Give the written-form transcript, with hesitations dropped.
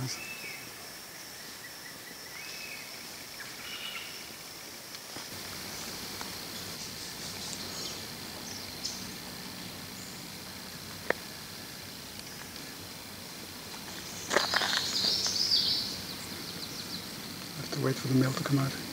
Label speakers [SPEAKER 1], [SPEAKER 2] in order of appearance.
[SPEAKER 1] nice. I have to wait for the milk to come out.